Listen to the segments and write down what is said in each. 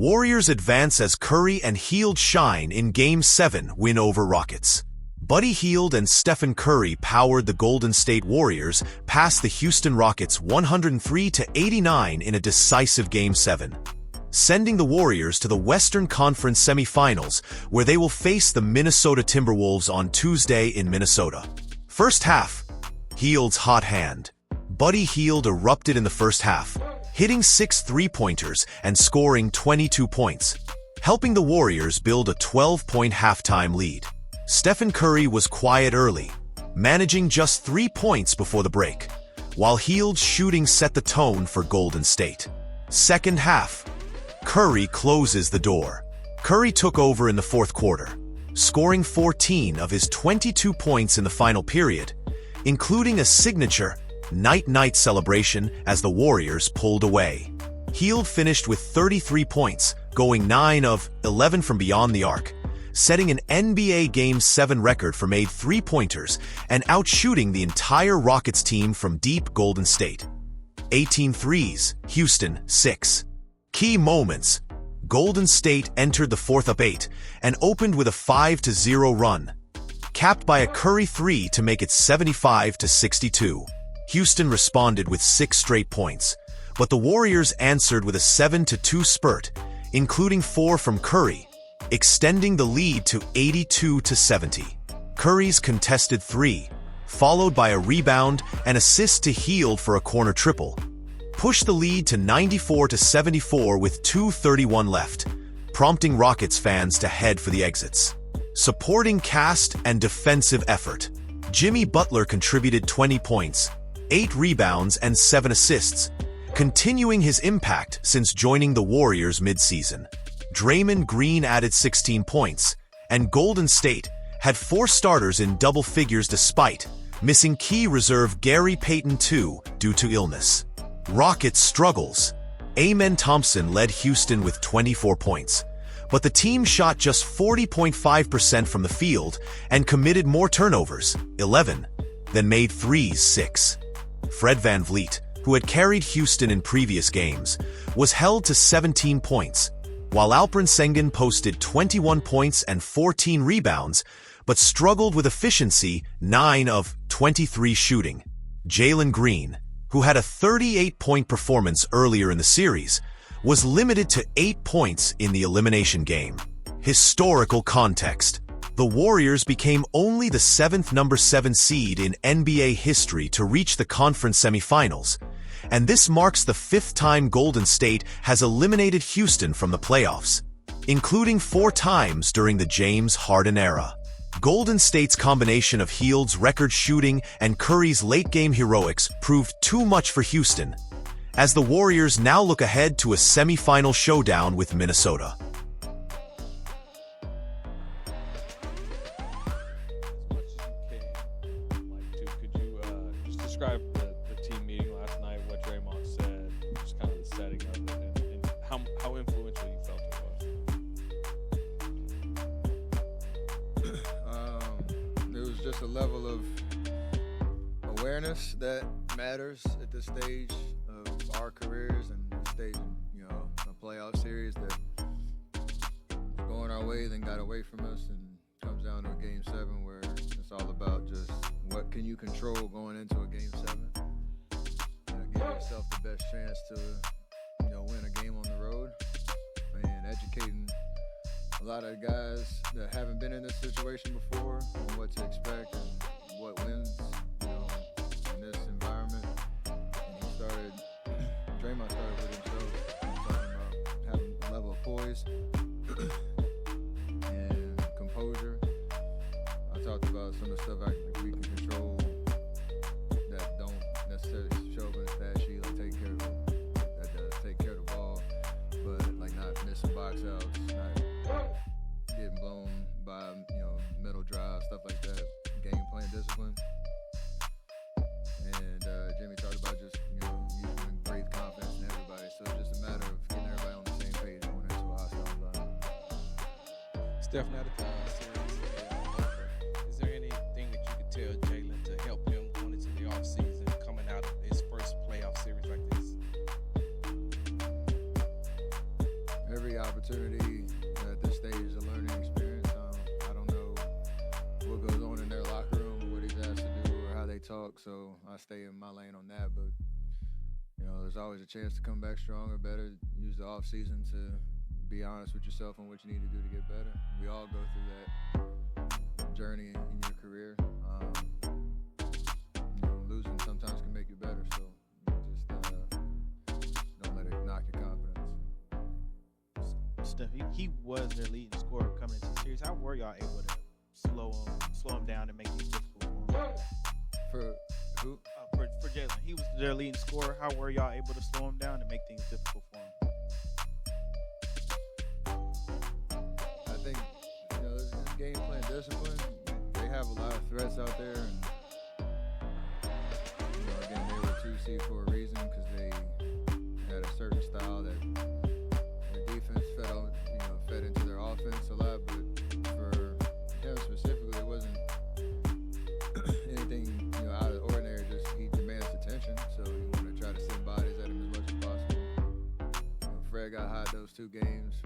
Warriors advance as Curry and Hield shine in Game 7 win over Rockets. Buddy Hield and Stephen Curry powered the Golden State Warriors past the Houston Rockets 103-89 in a decisive Game 7, sending the Warriors to the Western Conference semifinals, where they will face the Minnesota Timberwolves on Tuesday in Minnesota. First half, Hield's hot hand. Buddy Hield erupted in the first half, hitting 6 three-pointers and scoring 22 points, helping the Warriors build a 12-point halftime lead. Stephen Curry was quiet early, managing just 3 points before the break, while Hield's shooting set the tone for Golden State. Second half, Curry closes the door. Curry took over in the fourth quarter, scoring 14 of his 22 points in the final period, including a signature night-night celebration as the Warriors pulled away. Hield finished with 33 points, going 9 of 11 from beyond the arc, setting an NBA Game 7 record for made three-pointers and outshooting the entire Rockets team from deep Golden State. 18 threes, Houston 6. Key moments. Golden State entered the fourth up 8 and opened with a 5-0 run, capped by a Curry 3 to make it 75-62. Houston responded with 6 straight points, but the Warriors answered with a 7-2 spurt, including 4 from Curry, extending the lead to 82-70. Curry's contested 3, followed by a rebound and assist to Hield for a corner triple, pushed the lead to 94-74 with 2:31 left, prompting Rockets fans to head for the exits. Supporting cast and defensive effort. Jimmy Butler contributed 20 points, 8 rebounds and 7 assists, continuing his impact since joining the Warriors mid-season. Draymond Green added 16 points, and Golden State had 4 starters in double figures despite missing key reserve Gary Payton II due to illness. Rockets struggles. Amen Thompson led Houston with 24 points, but the team shot just 40.5% from the field and committed more turnovers, 11, than made threes, 6. Fred VanVleet, who had carried Houston in previous games, was held to 17 points, while Alperen Sengun posted 21 points and 14 rebounds, but struggled with efficiency, 9 of 23 shooting. Jalen Green, who had a 38-point performance earlier in the series, was limited to 8 points in the elimination game. Historical context. The Warriors became only the 7th number 7 seed in NBA history to reach the conference semifinals, and this marks the 5th time Golden State has eliminated Houston from the playoffs, including 4 times during the James Harden era. Golden State's combination of Hield's record shooting and Curry's late-game heroics proved too much for Houston, as the Warriors now look ahead to a semifinal showdown with Minnesota. Could you just describe the team meeting last night, what Draymond said, just kind of the setting of it, and how influential you felt it was? It was just a level of awareness that matters at this stage of our careers and the stage, a playoff series that going our way, then got away from us, and comes down to a Game 7 where it's all about just what can you control going into a Game 7. Give yourself the best chance to, win a game on the road, and educating a lot of guys that haven't been in this situation before on what to expect and what wins, in this environment. And Draymond started with himself, talking about having a level of poise and composure. I talked about some of the stuff we can control that don't necessarily show up in the stat sheet, like take care of the ball, but like not missing box outs, not getting blown by middle drive, stuff like that. Game plan discipline. And Jimmy talked about just using great confidence in everybody. So it's just a matter of getting everybody on the same page going into a hostile environment. Steph, now that the series is over, is there anything that you could tell Jalen to help him going into the offseason, coming out of his first playoff series like this? Every opportunity at this stage is a learning experience. I don't know what goes on in their locker room or what he's asked to do or how they talk, so I stay in my lane on that. But there's always a chance to come back stronger, better. Use the off season to be honest with yourself on what you need to do to get better. We all go through that journey in your career. Losing sometimes can make you better, so just don't let it knock your confidence. Steph, he was their leading scorer coming into the series. How were y'all able to slow him down and make things difficult for him? For who? For Jalen. He was their leading scorer. How were y'all able to slow him down and make things difficult for him? I think this game plan discipline. They have a lot of threats out there, and again, they were 2 seed for a reason because they had a certain style that their defense fed into their offense a lot. But for him specifically, it wasn't anything out of the ordinary. Just he demands attention, so you want to try to send bodies at him as much as possible. Fred got hot those 2 games.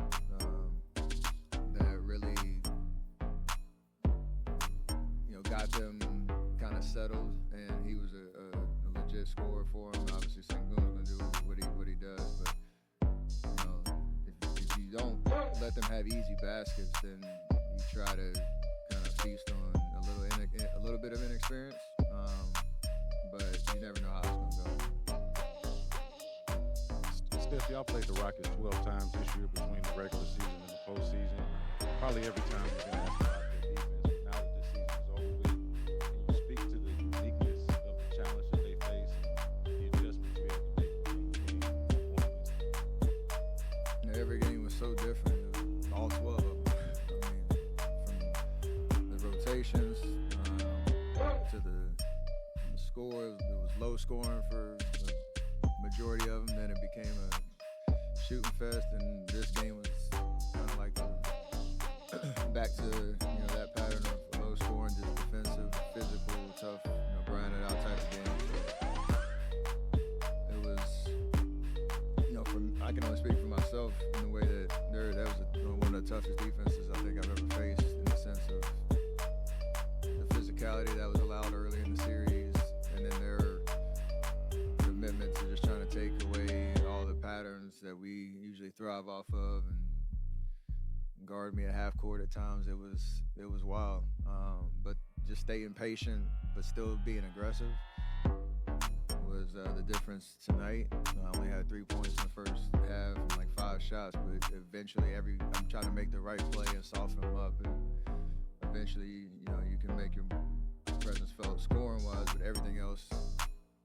That really got them kind of settled, and he was a legit scorer for him. Obviously, Sengun's gonna do what he does, but if you don't let them have easy baskets, then you try to kind of feast on a little bit of inexperience. But you never know how it's gonna go. Steph, y'all played the Rockets 12 times this year between the regular season and the postseason. Probably every time you've been asked about their defense. Now that this season is over with, can you speak to the uniqueness of the challenge that they face and the adjustments you have to make game? Every game was so different. All 12 of them. From the rotations to the score, it was low scoring for the majority of them. Then it became a shooting fest, and this game was kind of like back to that pattern of low scoring, just defensive, physical, tough, grinding out type of game. So it was, I can only speak for myself in the way that that was one of the toughest defenses I think I've ever faced, in the sense of the physicality that was allowed early in the series, and then their commitment to just trying to take away all the patterns that we usually thrive off of and guard me at half court at times. It was wild, but just staying patient but still being aggressive was the difference tonight. I only had 3 points in the first half and like 5 shots, but eventually I'm trying to make the right play and soften them up, and eventually you can make your presence felt scoring wise, but everything else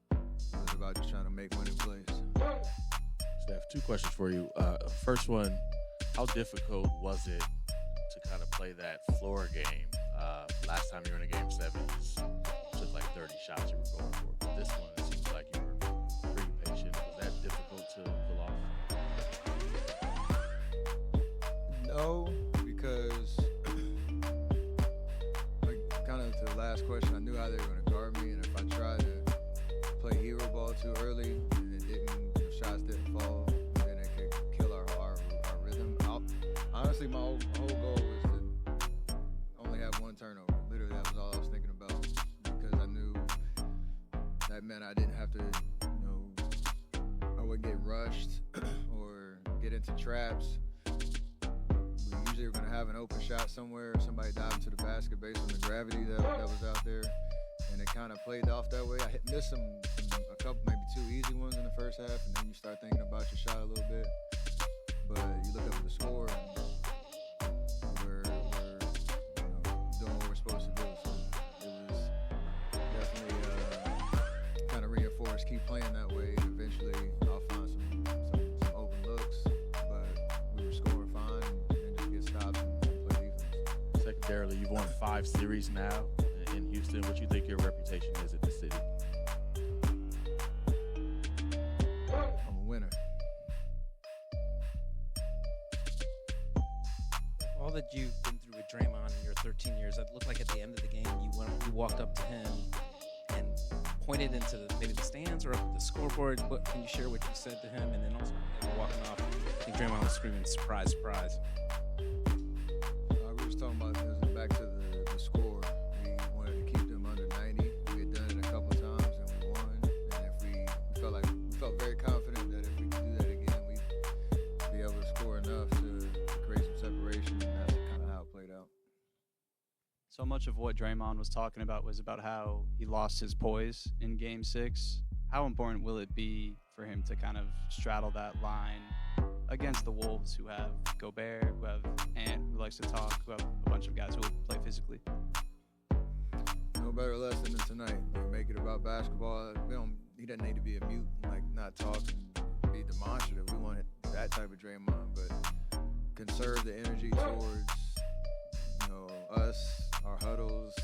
was about just trying to make winning plays. Steph, 2 questions for you. First one, how difficult was it to kind of play that floor game? Last time you were in a game 7, you took like 30 shots you were going for. This one, it seems like you were pretty patient. Was that difficult to pull off? No, because kind of to the last question, I knew how they were going to guard me, and if I tried to play hero ball too early and shots didn't fall, then it could kill our rhythm. Honestly, my whole goal was to only have 1 turnover. Literally, that was all I was thinking about, because I knew that meant I didn't have to, I wouldn't get rushed or get into traps. We usually were going to have an open shot somewhere, somebody dive into the basket based on the gravity that was out there, and it kind of played off that way. I missed a couple, maybe 2 easy ones in the first half, and then you start thinking about your shot a little bit. But you look up at the score, and we're doing what we're supposed to do. So it was definitely kind of reinforced, keep playing that way, and eventually I'll find some open looks. But we were scoring fine and just get stops and play defense. Secondarily, you've won 5 series now in Houston. What you think your reputation is at the city? I'm a winner. All that you've been through with Draymond in your 13 years, it looked like at the end of the game you walked up to him and pointed into maybe the stands or up at the scoreboard? What can you share what you said to him? And then also, as we're walking off, I think Draymond was screaming, "Surprise, surprise!" We was talking about this back to the score. We wanted to keep them under 90. We had done it a couple times and we won. And if we felt very confident that if we could do that again, we'd be able to score enough to create some separation. And that's kind of how it played out. So much of what Draymond was talking about was about how he lost his poise in Game 6. How important will it be for him to kind of straddle that line against the Wolves, who have Gobert, who have Ant, who likes to talk, who have a bunch of guys who will play physically? No better lesson than tonight. Like, make it about basketball. He doesn't need to be a mute, like not talk and be demonstrative. We wanted that type of Draymond, but conserve the energy towards us, our huddles.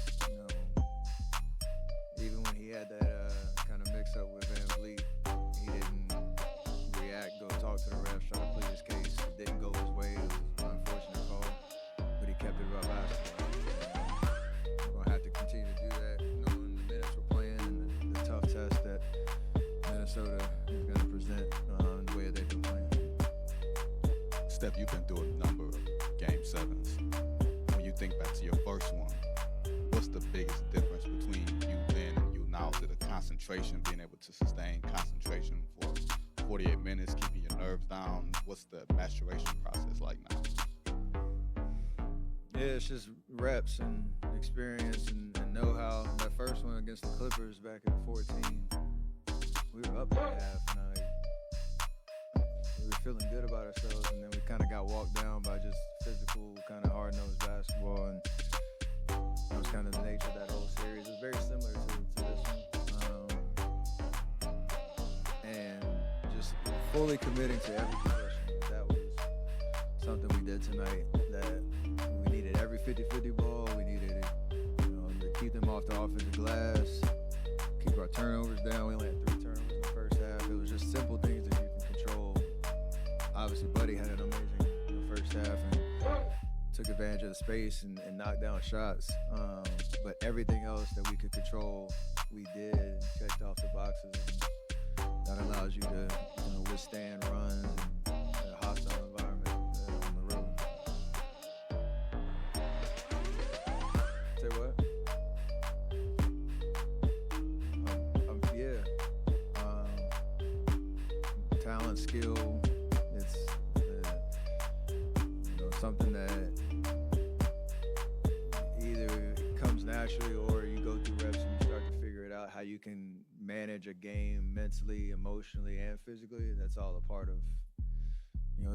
Even when he had that kind of mix up with Van Vliet, he didn't react, go talk to the refs, try to plead his case. It didn't go his way. It was an unfortunate call, but he kept it about basketball. We're going to have to continue to do that, knowing the minutes we're playing and the tough test that Minnesota is going to present the way they've been playing. Steph, you've been through a number of Game 7s. When you think back to your first one, what's the biggest difference between you then and you now? To the concentration, being able to sustain concentration for 48 minutes, keeping your nerves down? What's the maturation process like now? Yeah, it's just reps and experience and know-how. That first one against the Clippers back in 14, we were up at half, and we were feeling good about ourselves, and then we kind of got walked down by just physical, kind of hard-nosed basketball, and that was kind of the nature of that whole series. It was very similar to this one. And just fully committing to every possession. That was something we did tonight, that we needed every 50-50 ball. We needed it, to keep them off the offensive glass, keep our turnovers down. We only had 3 turnovers in the first half. It was just simple things that you can control. Obviously, Buddy had an amazing first half and took advantage of the space and knocked down shots. But everything else that we could control, we did and checked off the boxes. And that allows you to withstand runs and a hostile environment on the road. Say what? Talent, skill, it's something that either comes naturally or you go through reps and you start to figure it out, how you can manage a game mentally, emotionally, and physically. That's all a part of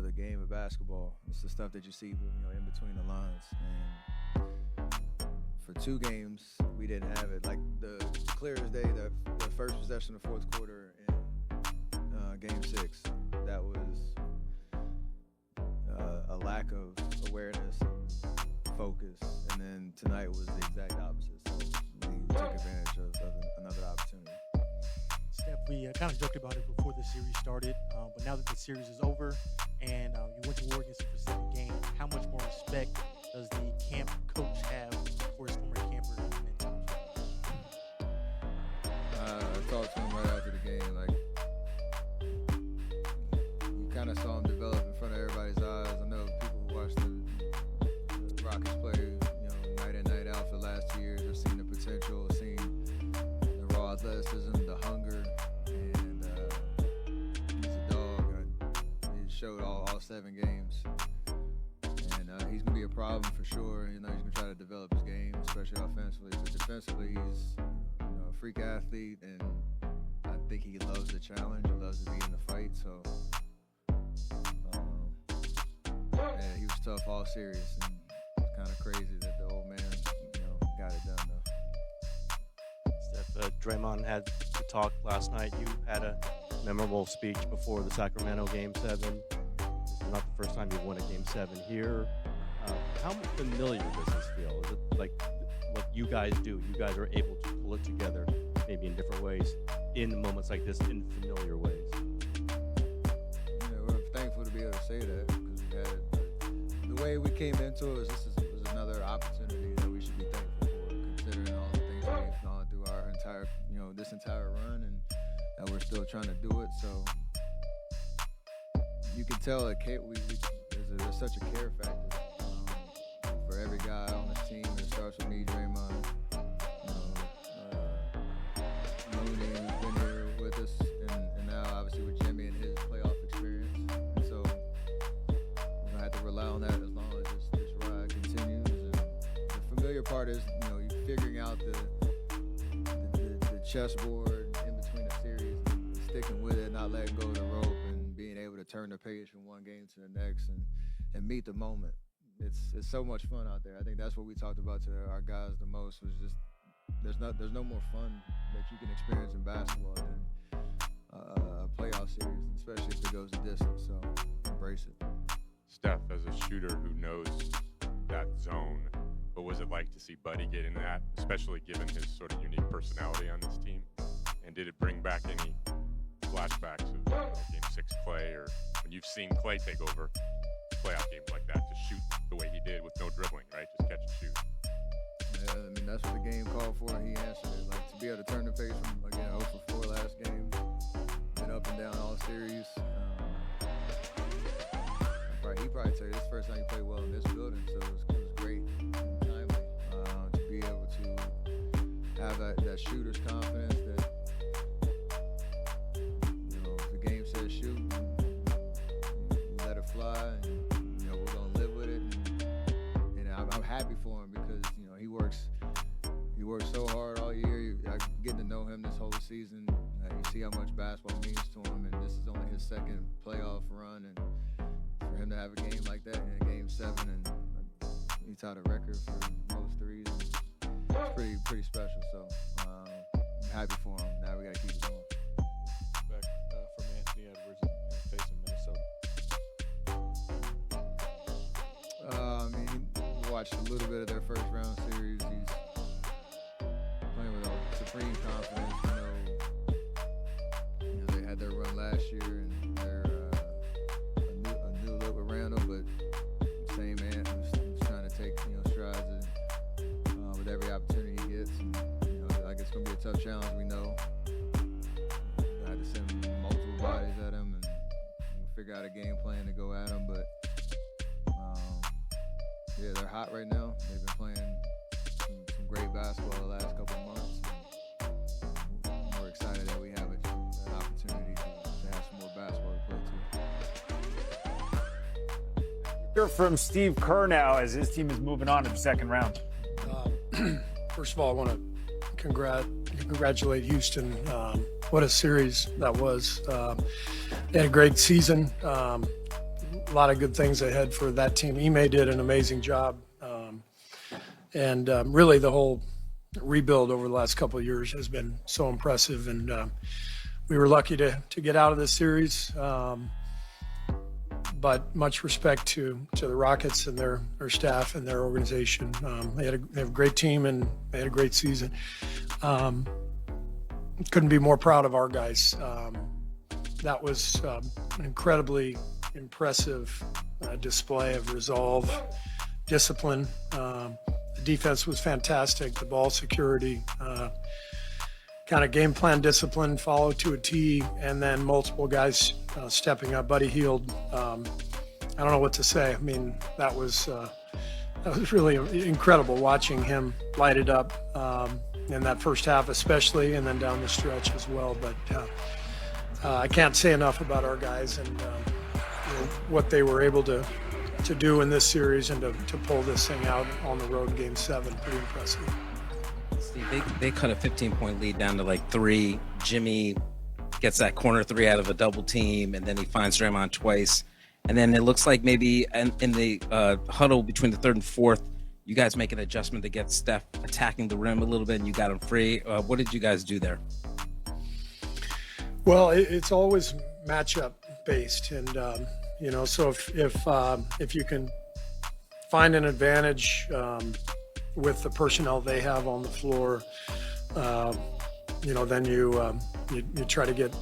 the game of basketball. It's the stuff that you see in between the lines. And for 2 games we didn't have it. Like the clear as day, the first possession of the fourth quarter in Game 6, that was a lack of awareness and focus, and then tonight was the exact opposite. So we took advantage of another opportunity. Steph, we kind of joked about it before the series started, but now that the series is over and you went to war against him for 7 games, how much more respect does the camp coach have for his former camper? I talked to him right after the game. Like, you kind of saw him develop in front of everybody's eyes. I know people who watched the Rockets play, night in, night out for the last 2 years have seen the potential, seen the raw athleticism, the hunger, and he's a dog. He showed all 7 games. And he's going to be a problem for sure. He's going to try to develop his game, especially offensively. But defensively, he's a freak athlete, and I think he loves the challenge. He loves to be in the fight. So, he was tough all series, and it's kind of crazy that the old man, got it done though. Steph, Draymond had the talk last night. You had a memorable speech before the Sacramento Game 7. This is not the first time you've won a Game 7 here. How familiar does this feel? Is it like what you guys do? You guys are able to pull it together, maybe in different ways, in moments like this, in familiar ways. Yeah, we're thankful to be able to say that, because we had it. The way we came into it was another opportunity that we should be thankful for, considering all the things we've gone through our entire this entire run, and that we're still trying to do it. So you can tell that there's such a care factor for every guy on this team. It starts with me, Draymond, Mooney, who's been here with us, and now obviously with Jimmy and his playoff experience. And so we're gonna have to rely on that as long as this ride continues. And the familiar part is, you figuring out the chessboard in between the series, and sticking with it, not letting go of the rope, and being able to turn the page from one game to the next and meet the moment. It's so much fun out there. I think that's what we talked about to our guys the most, was just there's no more fun that you can experience in basketball than a playoff series, especially if it goes the distance. So embrace it. Steph, as a shooter who knows that zone, what was it like to see Buddy get in that, especially given his sort of unique personality on this team? And did it bring back any flashbacks of Game 6 Clay, or when you've seen Clay take over playoff games like that, to shoot the way he did with no dribbling, right? Just catch and shoot. Yeah, I mean, that's what the game called for, and he answered it. Like, to be able to turn the page from, again, 0 for 4 last game, been up and down all series. He probably tell you this is the first time he played well in this building, so it was great and timely to be able to have that shooter's confidence that, if the game says shoot, you let it fly, and we're gonna live with it. And I'm happy for him because he works so hard all year. I getting to know him this whole season. You see how much basketball means to him, and this is only his second playoff run, and for him to have a game like that in a Game 7, and he tied a record for most threes. It's pretty special. So I'm happy for him. Now we got to keep it going. Back from Anthony Edwards facing Minnesota. He watched a little bit of their first round series. He's playing with supreme confidence. They had their run last year, and they're a new look around them, but same man who's trying to take strides with every opportunity he gets. And like it's gonna be a tough challenge. We know. I had to send multiple bodies at him and figure out a game plan to go at him. But yeah, they're hot right now. They've been playing some great basketball the last couple of months. And we're excited that we have an opportunity to have some more basketball to play too. Hear from Steve Kerr now as his team is moving on to the second round. First of all, I want to congratulate Houston. What a series that was. They had a great season. A lot of good things ahead for that team. Ime did an amazing job. And really the whole rebuild over the last couple of years has been so impressive. And we were lucky to get out of this series. But much respect to the Rockets and their staff and their organization. They have a great team and they had a great season. Couldn't be more proud of our guys. That was an incredibly impressive display of resolve, discipline. The defense was fantastic. The ball security, kind of game plan discipline, follow to a T, and then multiple guys stepping up. Buddy Hield, I don't know what to say. I mean, that was really incredible watching him light it up in that first half especially, and then down the stretch as well. But I can't say enough about our guys and what they were able to do in this series and to pull this thing out on the road in Game 7. Pretty impressive. Steve, they cut a 15-point lead down to like 3. Jimmy gets that corner 3 out of a double team, and then he finds Draymond twice. And then it looks like maybe in the huddle between the third and fourth, you guys make an adjustment to get Steph attacking the rim a little bit, and you got him free. What did you guys do there? Well, it's always matchup based, and so if you can find an advantage with the personnel they have on the floor, then you try to get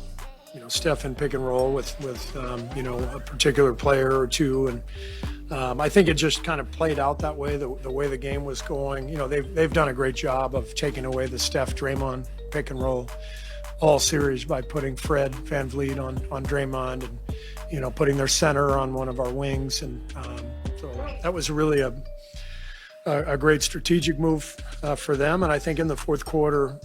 Steph in pick and roll with a particular player or two, and I think it just kind of played out that way, the way the game was going. You know, they've done a great job of taking away the Steph Draymond pick and roll all series by putting Fred VanVleet on Draymond and, you know, putting their center on one of our wings. And so that was really a great strategic move for them. And I think in the fourth quarter,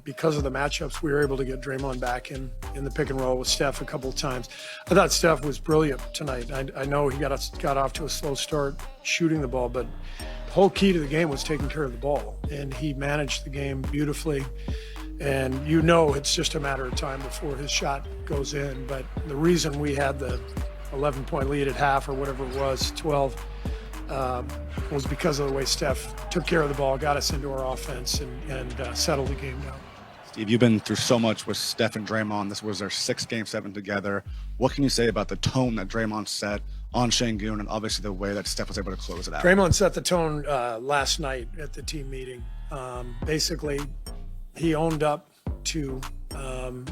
because of the matchups, we were able to get Draymond back in the pick and roll with Steph a couple of times. I thought Steph was brilliant tonight. I know he got off to a slow start shooting the ball, but the whole key to the game was taking care of the ball. And he managed the game beautifully. And you know it's just a matter of time before his shot goes in. But the reason we had the 11-point lead at half or whatever it was, 12, was because of the way Steph took care of the ball, got us into our offense, and settled the game down. Steve, you've been through so much with Steph and Draymond. This was their 6th Game 7 together. What can you say about the tone that Draymond set on Şengün and obviously the way that Steph was able to close it out? Draymond set the tone last night at the team meeting. Basically, he owned up to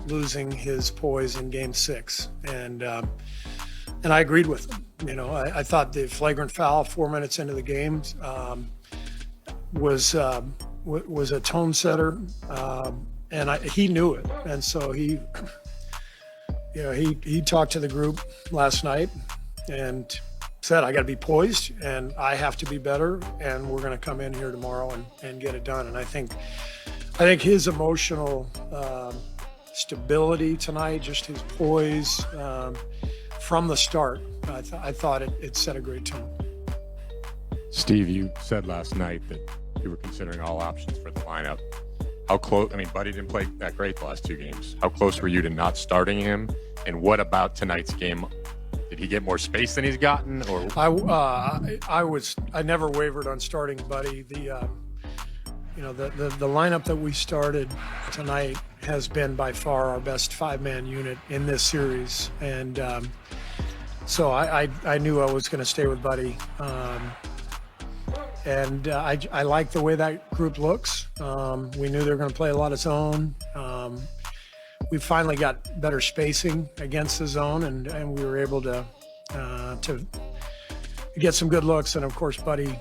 losing his poise in Game 6, and I agreed with him. You know, I thought the flagrant foul 4 minutes into the game was a tone setter, and he knew it. And so he talked to the group last night and said, I got to be poised and I have to be better, and we're going to come in here tomorrow and get it done. And I think his emotional stability tonight, just his poise from the start, I thought it set a great tone. Steve, you said last night that you were considering all options for the lineup. How close? I mean, Buddy didn't play that great the last 2 games. How close were you to not starting him? And what about tonight's game? Did he get more space than he's gotten? Or I never wavered on starting Buddy. The lineup that we started tonight has been by far our best 5-man unit in this series, and so I knew I was going to stay with Buddy, and I like the way that group looks. We knew they were going to play a lot of zone. We finally got better spacing against the zone, and we were able to get some good looks. And of course, Buddy,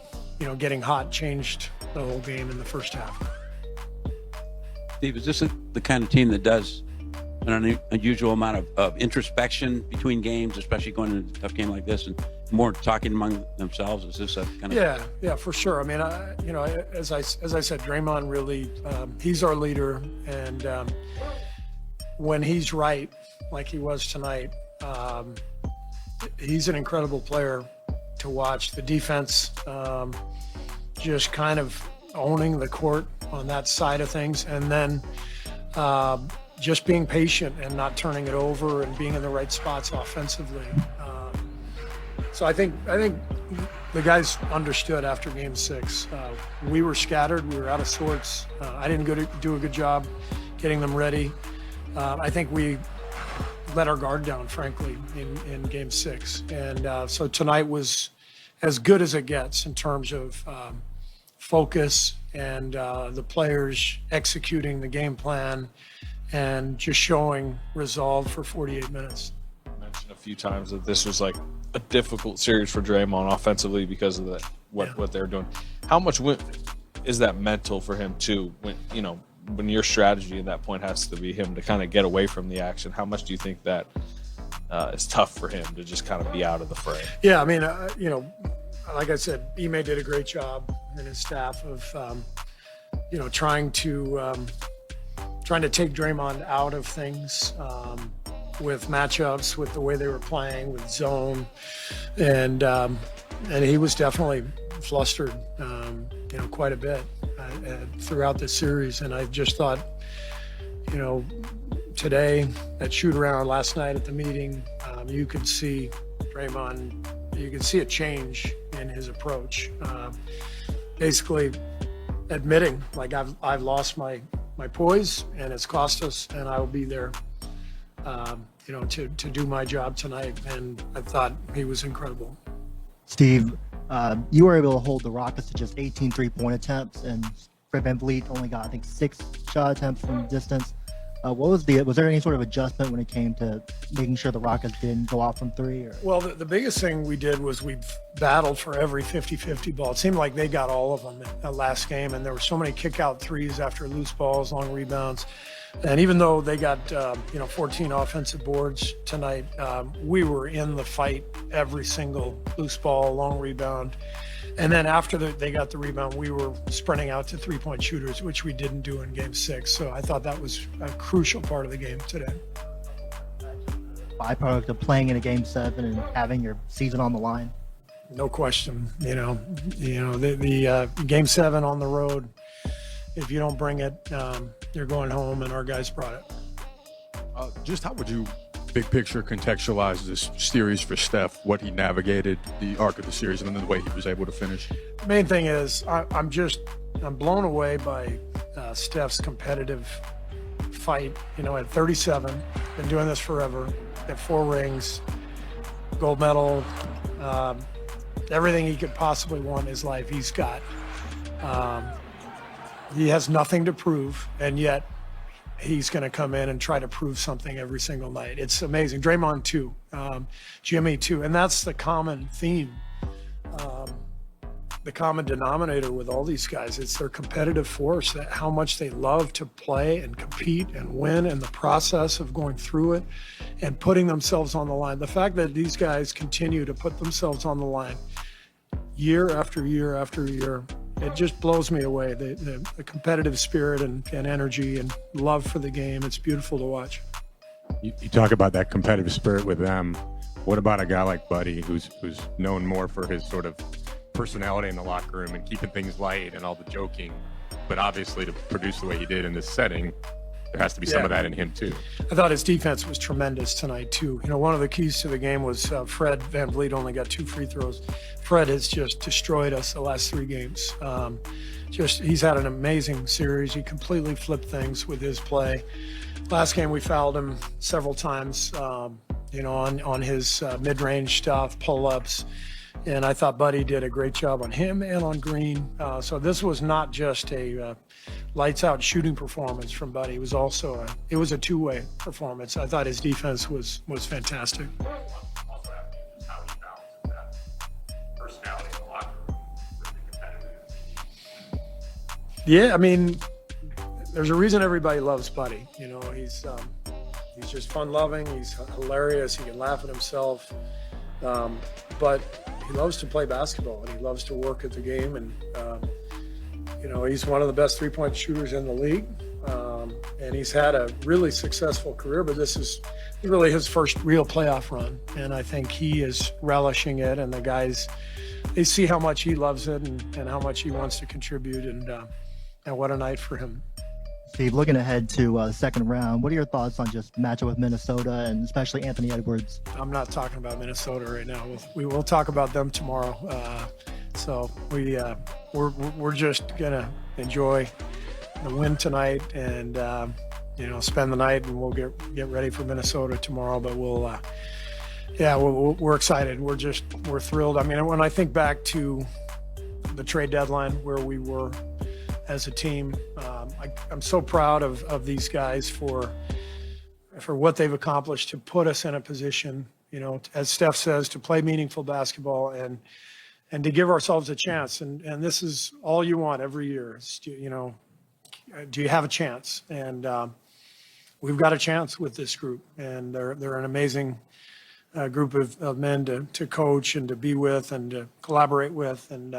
getting hot changed the whole game in the first half. Steve, is this the kind of team that does an unusual amount of introspection between games, especially going into a tough game like this, and more talking among themselves? Is this a kind of... Yeah, for sure. I mean, as I said, Draymond really, he's our leader, and when he's right, like he was tonight, he's an incredible player to watch. The defense just kind of owning the court on that side of things, and then just being patient and not turning it over and being in the right spots offensively. So I think the guys understood after Game 6. We were scattered. We were out of sorts. I didn't do a good job getting them ready. I think we let our guard down, frankly, in Game 6. And so tonight was as good as it gets in terms of focus and the players executing the game plan and just showing resolve for 48 minutes. I mentioned a few times that this was like a difficult series for Draymond offensively because of what they're doing. How much is that mental for him too? When your strategy at that point has to be him to kind of get away from the action, how much do you think that is tough for him to just kind of be out of the fray? Yeah, I mean, like I said, Ime did a great job and his staff of, trying to take Draymond out of things with matchups, with the way they were playing, with zone, and he was definitely flustered, quite a bit throughout the series. And I just thought, today, that shoot around last night at the meeting, you could see Draymond. You can see a change in his approach. Basically admitting, like, I've lost my poise and it's cost us, and I will be there, to do my job tonight. And I thought he was incredible. Steve, you were able to hold the Rockets to just 18 3-point attempts, and Fred VanVleet only got, I think, 6 shot attempts from distance. Was there any sort of adjustment when it came to making sure the Rockets didn't go off from three? Or? Well, the biggest thing we did was we battled for every 50-50 ball. It seemed like they got all of them in that last game, and there were so many kick-out threes after loose balls, long rebounds. And even though they got 14 offensive boards tonight, we were in the fight every single loose ball, long rebound. And then after they got the rebound, we were sprinting out to three-point shooters, which we didn't do in Game 6. So I thought that was a crucial part of the game today. Byproduct of playing in a Game 7 and having your season on the line. No question. The Game 7 on the road, if you don't bring it, you're going home, and our guys brought it. Just how would you, big picture, contextualize this series for Steph, what he navigated, the arc of the series, and then the way he was able to finish? The main thing is I'm blown away by Steph's competitive fight. At 37, been doing this forever, got 4 rings, gold medal, everything he could possibly want in his life, he's got. He has nothing to prove, and yet he's going to come in and try to prove something every single night. It's amazing. Draymond too, Jimmy too, and that's the common theme, the common denominator with all these guys. It's their competitive force, that how much they love to play and compete and win, and the process of going through it and putting themselves on the line. The fact that these guys continue to put themselves on the line year after year after year, it just blows me away. The competitive spirit and energy and love for the game. It's beautiful to watch. You talk about that competitive spirit with them. What about a guy like Buddy, who's known more for his sort of personality in the locker room and keeping things light and all the joking, but obviously to produce the way he did in this setting, there has to be some of that in him too. I thought his defense was tremendous tonight too. One of the keys to the game was Fred VanVleet only got 2 free throws. Fred has just destroyed us the last 3 games. He's had an amazing series. He completely flipped things with his play. Last game we fouled him several times, on his mid-range stuff, pull-ups. And I thought Buddy did a great job on him and on Green. So this was not just a lights out shooting performance from Buddy. It was also a two-way performance. I thought his defense was fantastic. Yeah, I mean, there's a reason everybody loves Buddy. He's just fun-loving. He's hilarious. He can laugh at himself. But he loves to play basketball, and he loves to work at the game. And, he's one of the best three-point shooters in the league. And he's had a really successful career, but this is really his first real playoff run. And I think he is relishing it, and the guys, they see how much he loves it and how much he wants to contribute. And what a night for him. Steve, looking ahead to the second round, what are your thoughts on just matchup with Minnesota and especially Anthony Edwards? I'm not talking about Minnesota right now. We will talk about them tomorrow. So we're just gonna enjoy the win tonight and spend the night, and we'll get ready for Minnesota tomorrow. But we're excited. We're thrilled. I mean, when I think back to the trade deadline where we were as a team, I'm so proud of these guys for what they've accomplished to put us in a position, as Steph says, to play meaningful basketball and to give ourselves a chance. And this is all you want every year. Do you have a chance? And we've got a chance with this group, and they're an amazing group of men to coach and to be with and to collaborate with. And